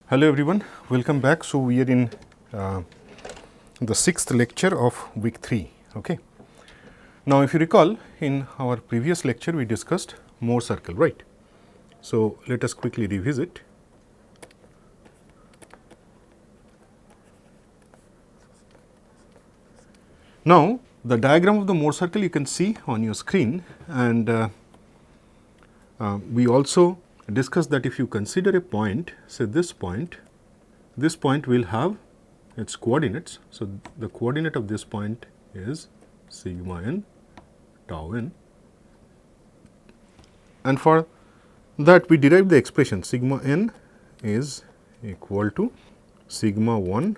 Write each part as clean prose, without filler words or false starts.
Hello everyone, welcome back. So, we are in the sixth lecture of week 3. Okay. Now, if you recall, in our previous lecture we discussed Mohr circle, right. So, let us quickly revisit. Now, the diagram of the Mohr circle you can see on your screen, and we also discussed that if you consider a point, say this point will have its coordinates. So, the coordinate of this point is sigma n tau n, and for that we derive the expression sigma n is equal to sigma 1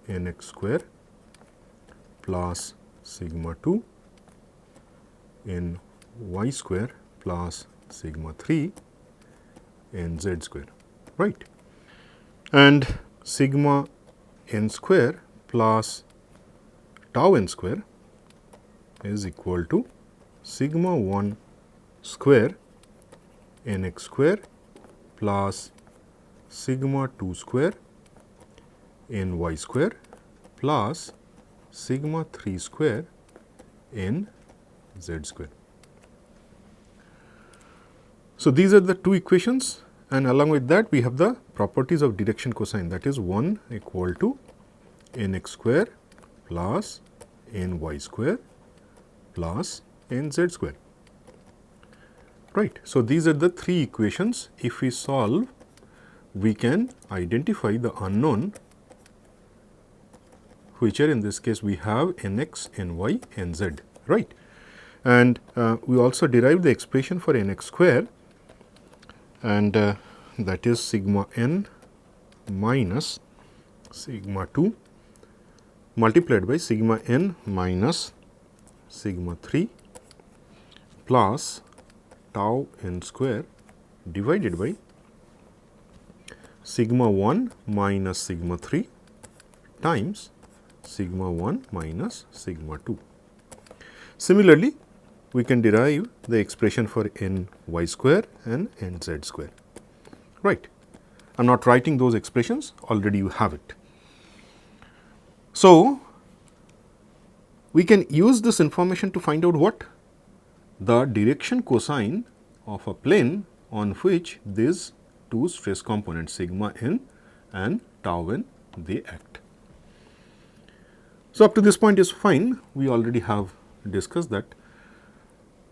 n x square plus sigma 2 n y square plus sigma 3 n z square, right. And sigma n square plus tau n square is equal to sigma 1 square n x square plus sigma 2 square n y square plus sigma 3 square n z square. So, these are the two equations, and along with that we have the properties of direction cosine, that is 1 equal to n x square plus n y square plus n z square, right. So, these are the three equations. If we solve, we can identify the unknown, which are in this case we have n x, n y, n z, right. And we also derive the expression for n x square, and that is sigma n minus sigma 2 multiplied by sigma n minus sigma 3 plus tau n square divided by sigma 1 minus sigma 3 times sigma 1 minus sigma 2. Similarly, we can derive the expression for n y square and n z square, right. I am not writing those expressions, already you have it. So, we can use this information to find out what? The direction cosine of a plane on which these two stress components sigma n and tau n they act. So, up to this point is fine, we already have discussed that.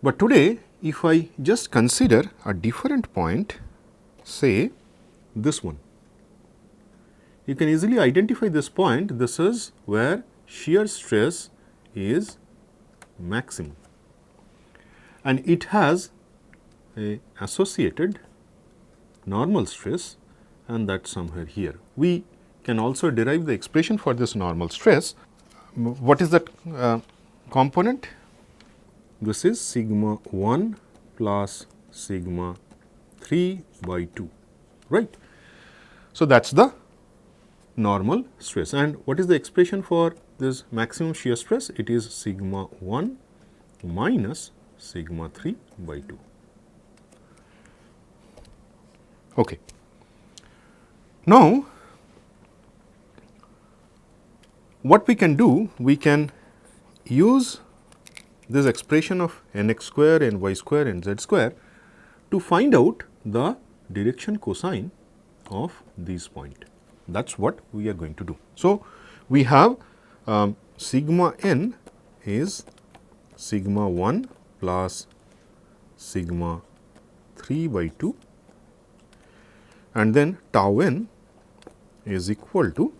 But today, if I just consider a different point, say this one, you can easily identify this point. This is where shear stress is maximum, and it has a associated normal stress, and that somewhere here. We can also derive the expression for this normal stress. What is that component? This is sigma 1 plus sigma 3 by 2, right. So, that is the normal stress, and what is the expression for this maximum shear stress? It is sigma 1 minus sigma 3 by 2. Okay. Now, what we can do, we can use this expression of n x square, n y square, n z square to find out the direction cosine of this point. That is what we are going to do. So, we have sigma n is sigma 1 plus sigma 3 by 2, and then tau n is equal to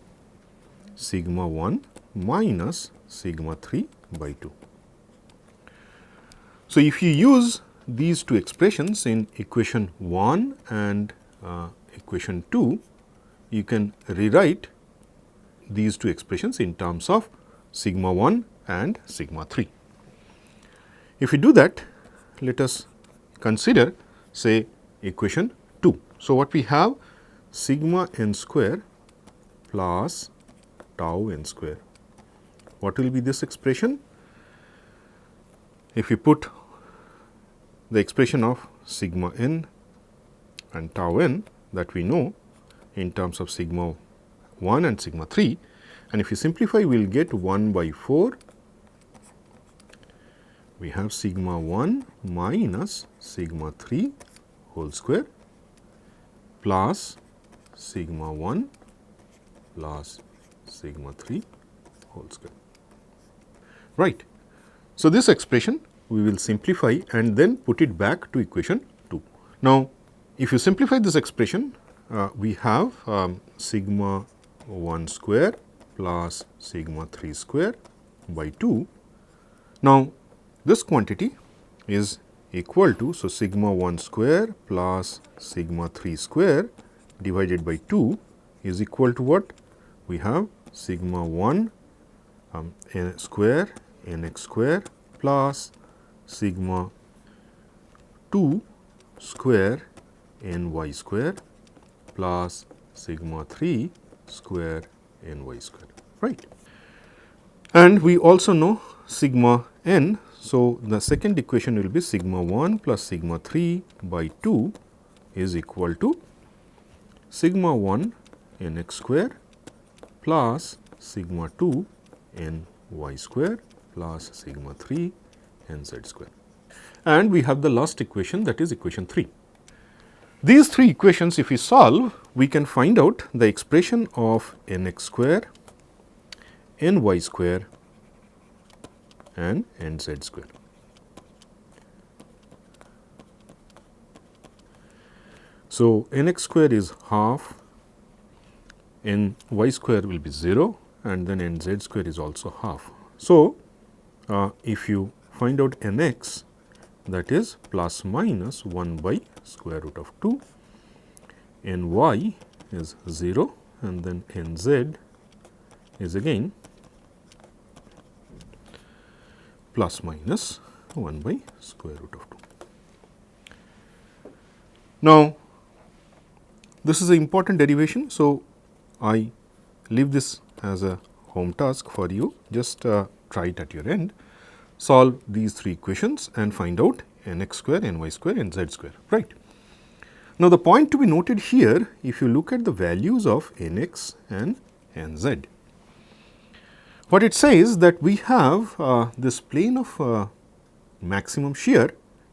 sigma 1 minus sigma 3 by 2. So, if you use these two expressions in equation 1 and equation 2, you can rewrite these two expressions in terms of sigma 1 and sigma 3. If we do that, let us consider say equation 2. So, what we have sigma n square plus tau n square. What will be this expression? If we put the expression of sigma n and tau n that we know, in terms of sigma 1 and sigma 3, and if you simplify, we will get 1 by 4. We have sigma 1 minus sigma 3 whole square plus sigma 1 plus sigma 3 whole square. Right. So, this expression we will simplify and then put it back to equation 2. Now, if you simplify this expression, we have sigma 1 square plus sigma 3 square by 2. Now, this quantity is equal to, so sigma 1 square plus sigma 3 square divided by 2 is equal to what? We have sigma 1 n square nx square plus sigma 2 square ny square plus sigma 3 square ny square, right. And we also know sigma n. So, the second equation will be sigma 1 plus sigma 3 by 2 is equal to sigma 1 nx square plus sigma 2 ny square plus sigma 3 nz square. And we have the last equation, that is equation 3. These three equations, if we solve, we can find out the expression of nx square, ny square and nz square. So, nx square is half, ny square will be 0 and then nz square is also half. So, if you find out nx, that is plus minus 1 by square root of 2, ny is 0 and then nz is again plus minus 1 by square root of 2. Now, this is an important derivation. So, I leave this as a home task for you, just try it at your end, solve these three equations and find out nx square, ny square, nz square, right. Now, the point to be noted here, if you look at the values of nx and nz, what it says that we have this plane of maximum shear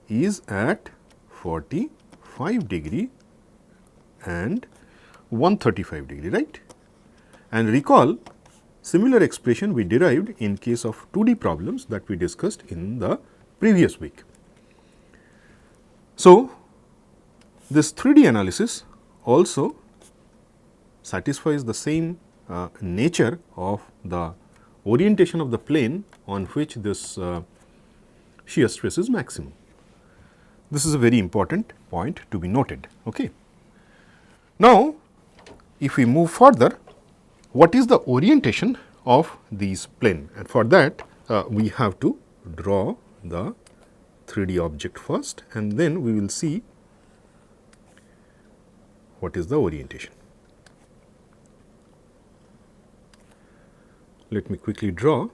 is at 45 degree and 135 degree, right. And recall, similar expression we derived in case of 2D problems that we discussed in the previous week. So, this 3D analysis also satisfies the same nature of the orientation of the plane on which this shear stress is maximum. This is a very important point to be noted. Okay. Now, if we move further, what is the orientation of these plane? And for that, we have to draw the 3D object first and then we will see what is the orientation. Let me quickly draw.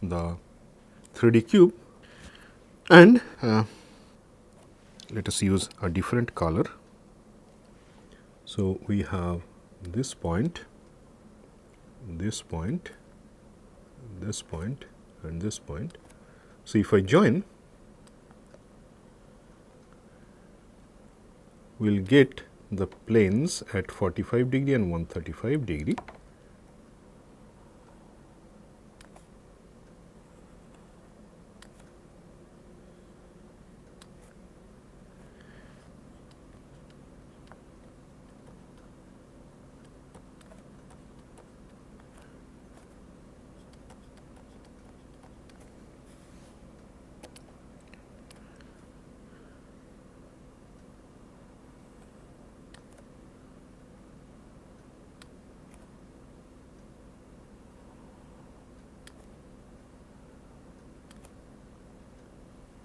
The 3D cube, and let us use a different color. So, we have this point, this point, this point and this point. So, if I join, we will get the planes at 45 degree and 135 degree.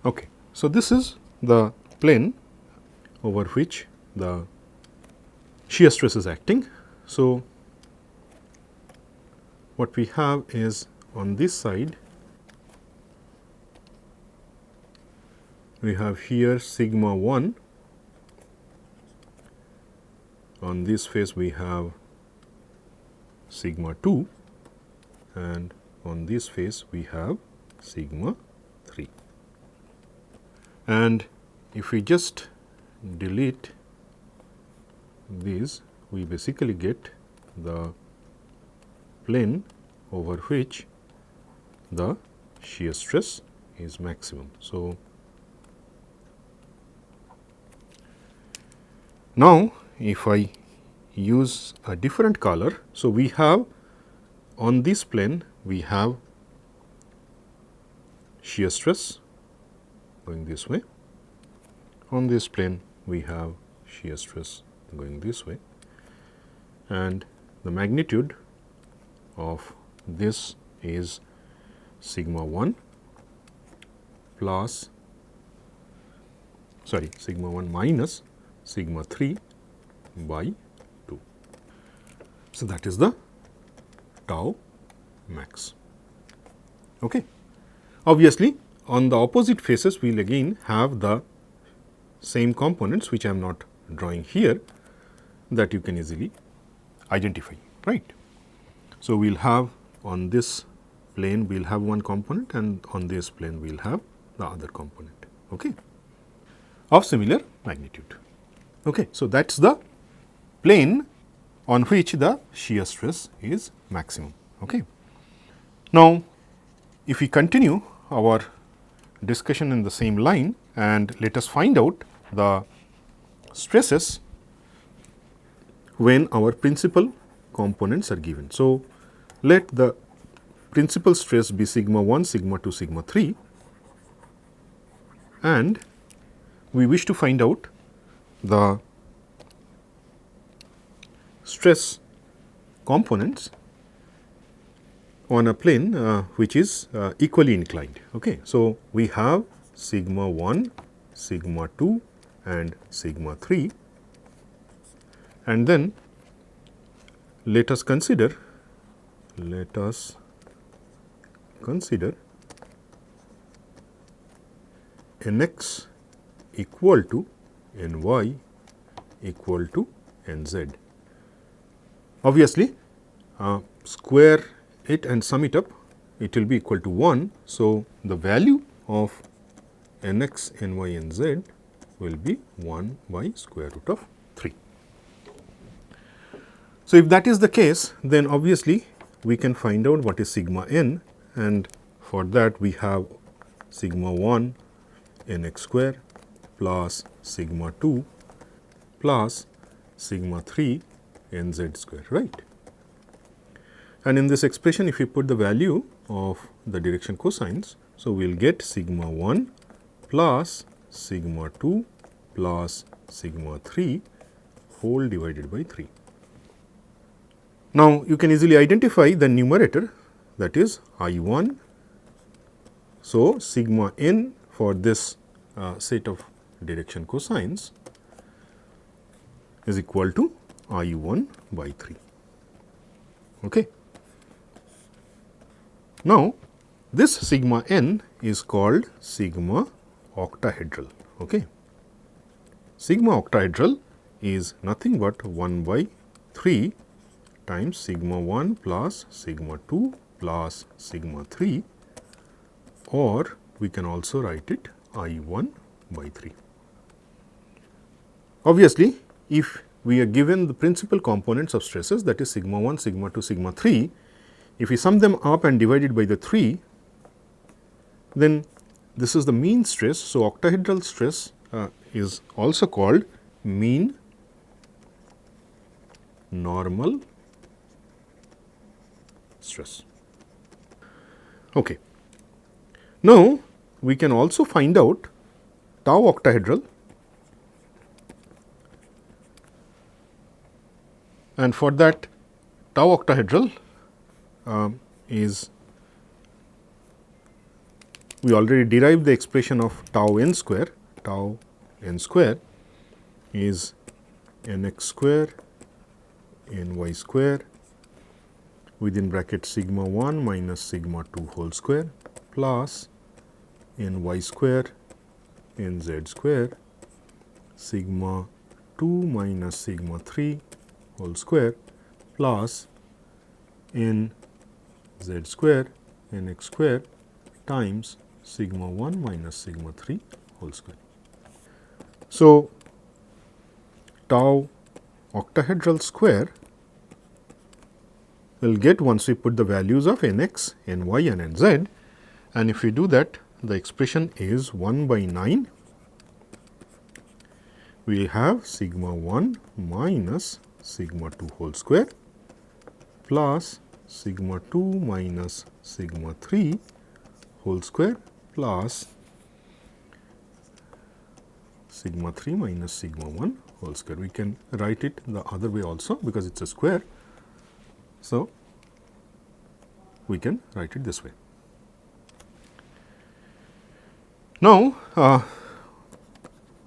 Okay. So, this is the plane over which the shear stress is acting. So, what we have is on this side we have here sigma 1, on this face we have sigma 2, and on this face we have sigma 3. And if we just delete these, we basically get the plane over which the shear stress is maximum. So, now if I use a different color, so we have on this plane we have shear stress going this way, on this plane we have shear stress going this way, and the magnitude of this is sigma 1 plus sigma 1 minus sigma 3 by 2. So, that is the tau max. Okay. Obviously, on the opposite faces we will again have the same components which I am not drawing here, that you can easily identify, right. So, we will have on this plane we will have one component, and on this plane we will have the other component, okay, of similar magnitude. Okay. So, that is the plane on which the shear stress is maximum. Okay. Now, if we continue our discussion in the same line, and let us find out the stresses when our principal components are given. So, let the principal stress be sigma 1, sigma 2, sigma 3, and we wish to find out the stress components on a plane which is equally inclined. Okay. So, we have sigma 1, sigma 2 and sigma 3, and then let us consider Nx equal to Ny equal to Nz. Obviously, square it and sum it up, it will be equal to 1. So, the value of Nx, Ny, Nz will be 1 by square root of 3. So, if that is the case, then obviously, we can find out what is sigma n, and for that we have sigma 1 Nx square plus sigma 2 plus sigma 3 Nz square, right. And in this expression, if we put the value of the direction cosines, so we will get sigma 1 plus sigma 2 plus sigma 3 whole divided by 3. Now, you can easily identify the numerator, that is I 1. So, sigma n for this set of direction cosines is equal to I 1 by 3. Okay. Now, this sigma n is called sigma octahedral. Okay. Sigma octahedral is nothing but 1 by 3 times sigma 1 plus sigma 2 plus sigma 3, or we can also write it I 1 by 3. Obviously, if we are given the principal components of stresses, that is sigma 1, sigma 2, sigma 3, if we sum them up and divide it by the 3, then this is the mean stress. So, octahedral stress is also called mean normal stress. Okay. Now, we can also find out tau octahedral, and for that tau octahedral is, we already derived the expression of tau n square. Tau n square is nx square ny square within bracket sigma 1 minus sigma 2 whole square plus ny square nz square sigma 2 minus sigma 3 whole square plus n z square nx square times sigma 1 minus sigma 3 whole square. So, tau octahedral square will get once we put the values of nx, ny and nz, and if we do that, the expression is 1 by 9. We will have sigma 1 minus sigma 2 whole square plus sigma 2 minus sigma 3 whole square plus sigma 3 minus sigma 1 whole square. We can write it the other way also because it is a square. So, we can write it this way. Now,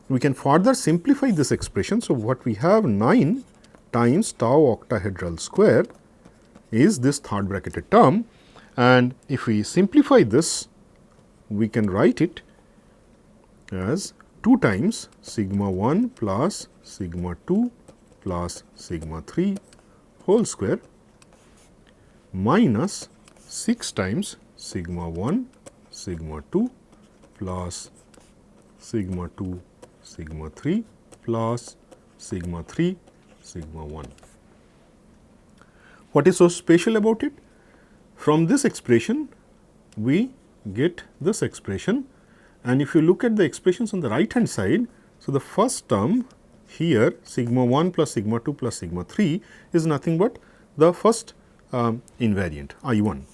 we can further simplify this expression. So, what we have 9 times tau octahedral square is this third bracketed term, and if we simplify this, we can write it as 2 times sigma 1 plus sigma 2 plus sigma 3 whole square minus 6 times sigma 1 sigma 2 plus sigma 2 sigma 3 plus sigma 3 sigma 1. What is so special about it? From this expression, we get this expression, and if you look at the expressions on the right hand side, so the first term here sigma 1 plus sigma 2 plus sigma 3 is nothing but the first invariant I 1.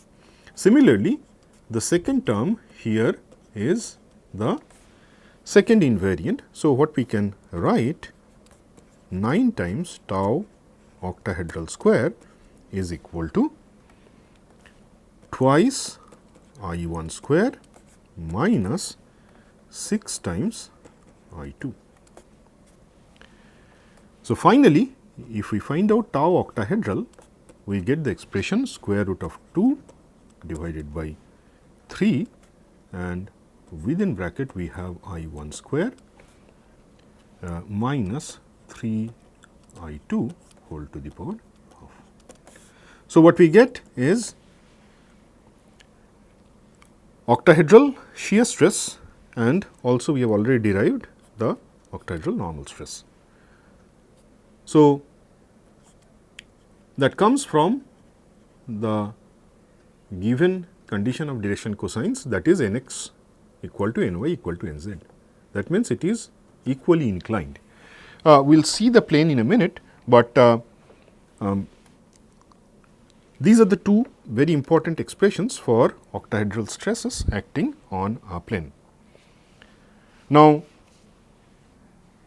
Similarly, the second term here is the second invariant. So, what we can write 9 times tau octahedral square is equal to twice I 1 square minus 6 times I 2. So, finally, if we find out tau octahedral, we get the expression square root of 2 divided by 3, and within bracket we have I 1 square minus 3 I 2 whole to the power half. So, what we get is octahedral shear stress, and also we have already derived the octahedral normal stress. So, that comes from the given condition of direction cosines, that is nx equal to ny equal to nz. That means, it is equally inclined. We will see the plane in a minute, but these are the two very important expressions for octahedral stresses acting on a plane. Now,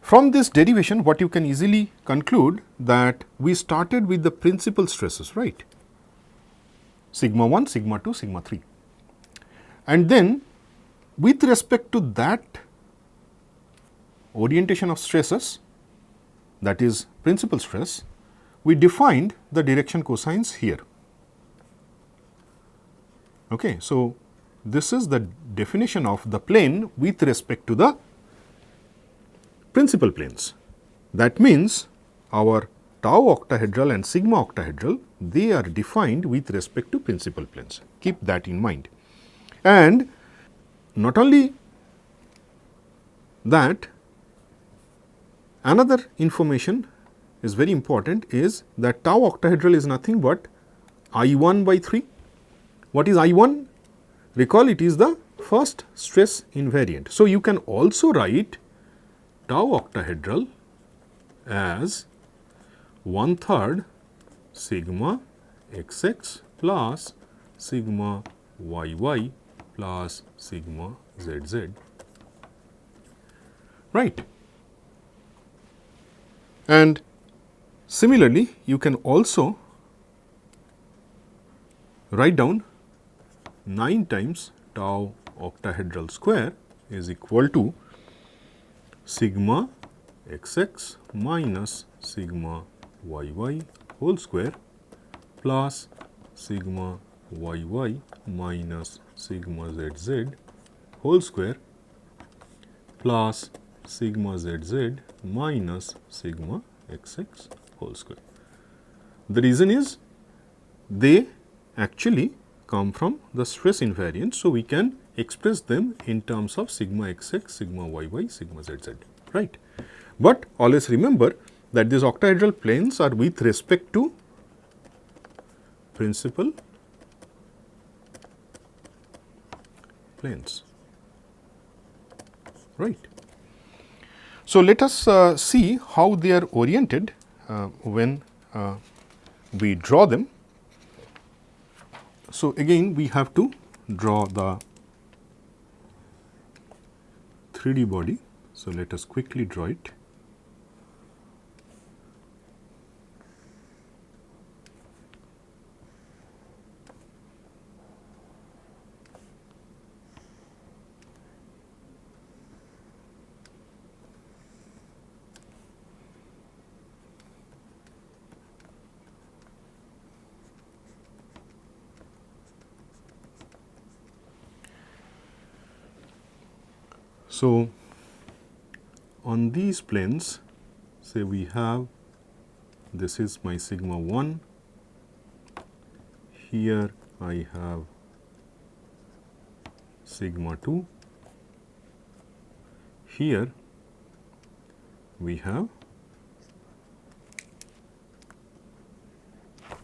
from this derivation, what you can easily conclude that we started with the principal stresses, right? Sigma 1, sigma 2, sigma 3. And then with respect to that orientation of stresses, that is principal stress, we defined the direction cosines here. Okay. So, this is the definition of the plane with respect to the principal planes. That means, our tau octahedral and sigma octahedral, they are defined with respect to principal planes. Keep that in mind. And not only that, another information is very important, is that tau octahedral is nothing but I 1 by 3. What is I 1? Recall, it is the first stress invariant. So, you can also write tau octahedral as 1/3 sigma xx plus sigma yy plus sigma zz, right. And similarly, you can also write down 9 times tau octahedral square is equal to sigma xx minus sigma yy whole square plus sigma yy minus sigma zz whole square plus sigma zz minus sigma xx whole square. The reason is they actually come from the stress invariant. So, we can express them in terms of sigma xx, sigma yy, sigma zz, right. But always remember that these octahedral planes are with respect to principal planes, right. So, let us see how they are oriented when we draw them. So, again we have to draw the 3D body. So, let us quickly draw it. So, on these planes, say we have, this is my sigma 1, here I have sigma 2, here we have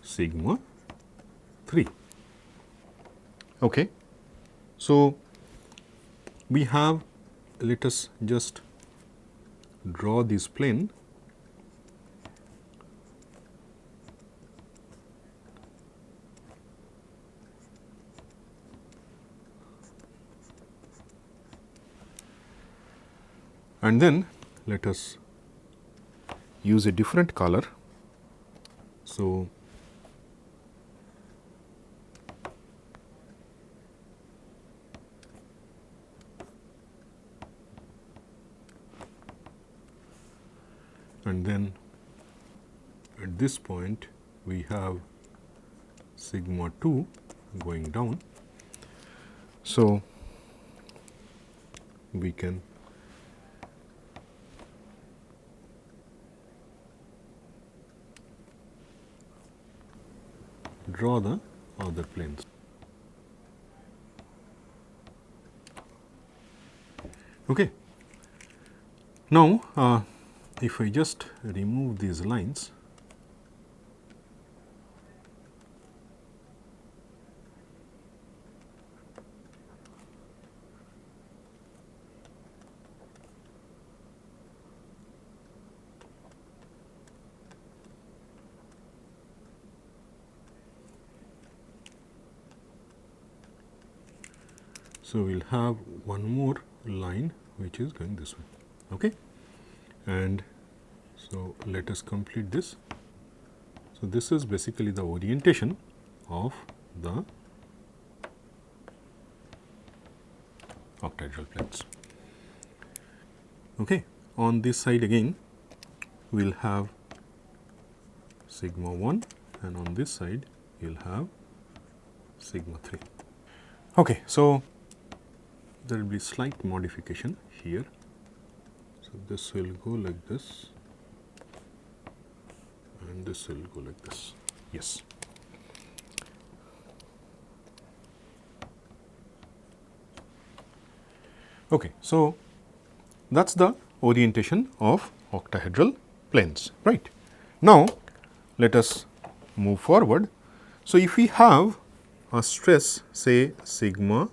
sigma 3. Okay. So, we have, let us just draw this plane. And then let us use a different color. So, and then at this point we have sigma 2 going down. So, we can draw the other planes. Okay. Now, if I just remove these lines, so we will have one more line which is going this way. Okay. And so, let us complete this. So, this is basically the orientation of the octahedral planes. Okay. On this side again we will have sigma 1, and on this side you will have sigma 3. Okay. So, there will be slight modification here. So, this will go like this and this will go like this. Yes. Okay. So, that is the orientation of octahedral planes, right. Now, let us move forward. So, if we have a stress say sigma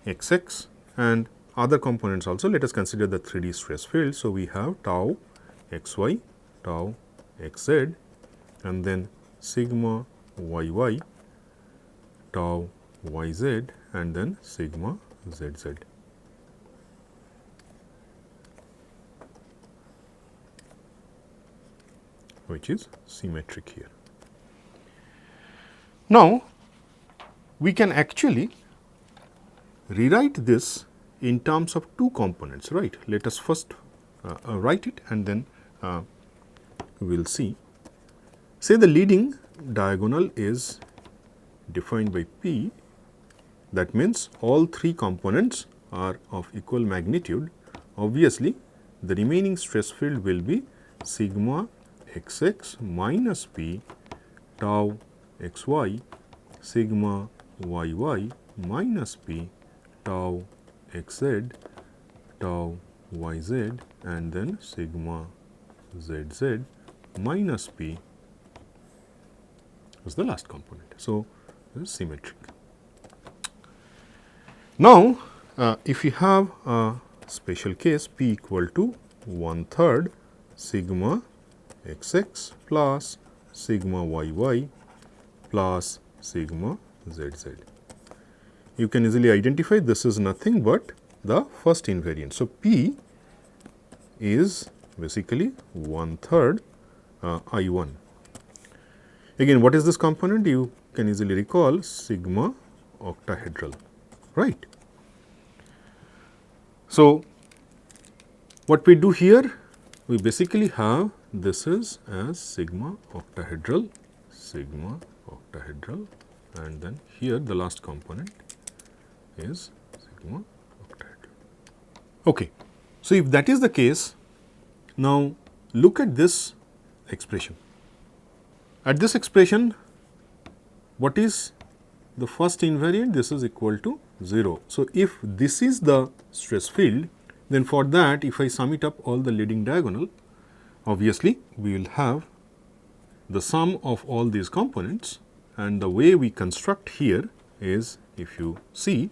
xx and other components also, let us consider the 3D stress field. So, we have tau xy, tau xz, and then sigma yy, tau yz, and then sigma zz. Which is symmetric here. Now, we can actually rewrite this in terms of two components, right. Let us first write it and then we will see. Say the leading diagonal is defined by P, that means all three components are of equal magnitude, obviously the remaining stress field will be sigma xx minus p tau xy sigma yy minus p tau xz tau yz and then sigma zz minus p is the last component. So, this is symmetric. Now, if you have a special case p equal to 1/3 sigma xx plus sigma yy plus sigma zz. You can easily identify this is nothing but the first invariant. So, p is basically 1/3 I1. Again, what is this component? You can easily recall sigma octahedral, right. So, what we do here, we basically have this is as sigma octahedral and then here the last component is sigma octahedral. Okay. So, if that is the case, now look at this expression. At this expression, what is the first invariant? This is equal to 0. So, if this is the stress field, then for that if I sum it up all the leading diagonal, obviously we will have the sum of all these components, and the way we construct here is, if you see,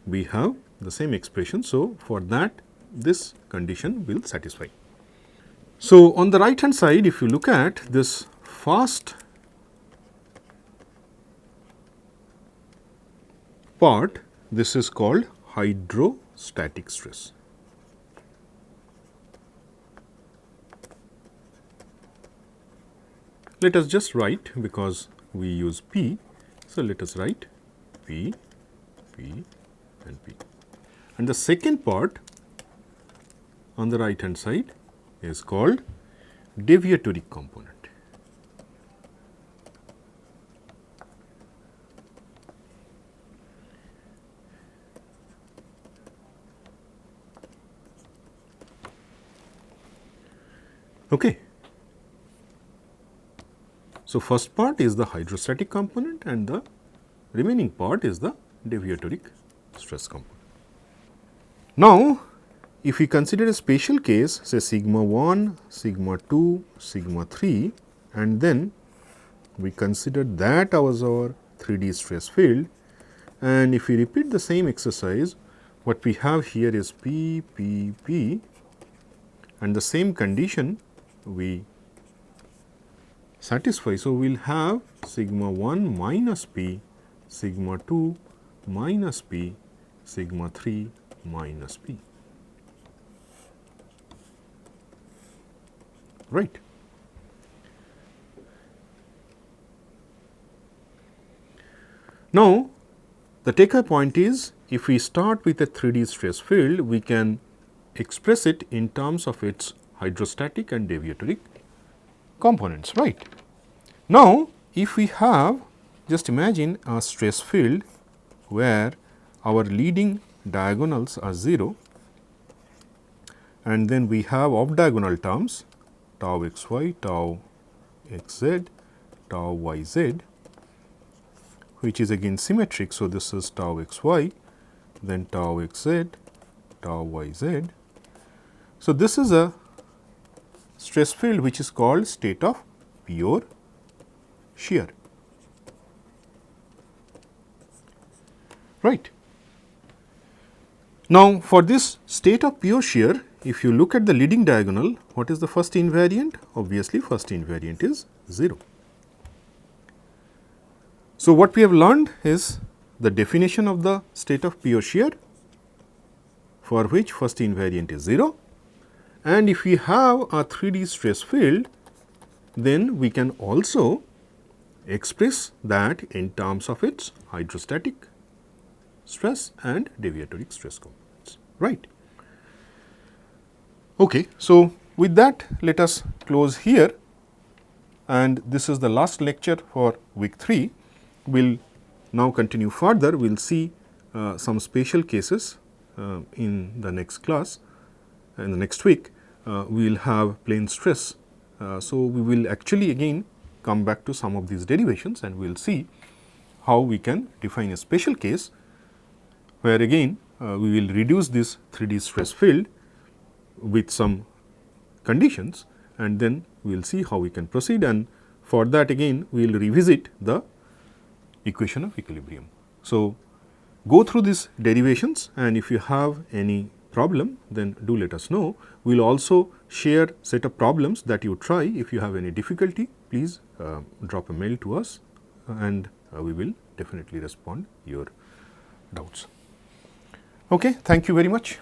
we have the same expression. So, for that this condition will satisfy. So, on the right hand side, if you look at this first part, this is called hydrostatic stress. Let us just write, because we use P. So, let us write P, P and P. And the second part on the right hand side is called deviatoric component. Okay. So, first part is the hydrostatic component and the remaining part is the deviatoric stress component. Now, if we consider a special case, say sigma 1, sigma 2, sigma 3, and then we consider that as our 3D stress field, and if we repeat the same exercise, what we have here is P, P, P, and the same condition we satisfy. So, we will have sigma 1 minus P, sigma 2 minus P, sigma 3 minus P. Right. Now, the take-home point is, if we start with a 3D stress field, we can express it in terms of its hydrostatic and deviatoric components, right. Now, if we have, just imagine a stress field where our leading diagonals are 0 and then we have off diagonal terms tau xy, tau xz, tau yz, which is again symmetric. So, this is tau xy, then tau xz, tau yz. So, this is a stress field which is called state of pure shear, right. Now, for this state of pure shear, if you look at the leading diagonal, what is the first invariant? Obviously, first invariant is 0. So, what we have learned is the definition of the state of pure shear, for which first invariant is 0. And if we have a 3D stress field, then we can also express that in terms of its hydrostatic stress and deviatoric stress components, right. Okay. So, with that, let us close here, and this is the last lecture for week 3. We will now continue further. We will see some special cases in the next class, in the next week, we will have plane stress. So, we will actually again come back to some of these derivations and we will see how we can define a special case, where again we will reduce this 3D stress field with some conditions and then we will see how we can proceed, and for that again we will revisit the equation of equilibrium. So, go through these derivations, and if you have any problem then do let us know. We will also share set of problems that you try. If you have any difficulty, please drop a mail to us and we will definitely respond your doubts. Okay, thank you very much.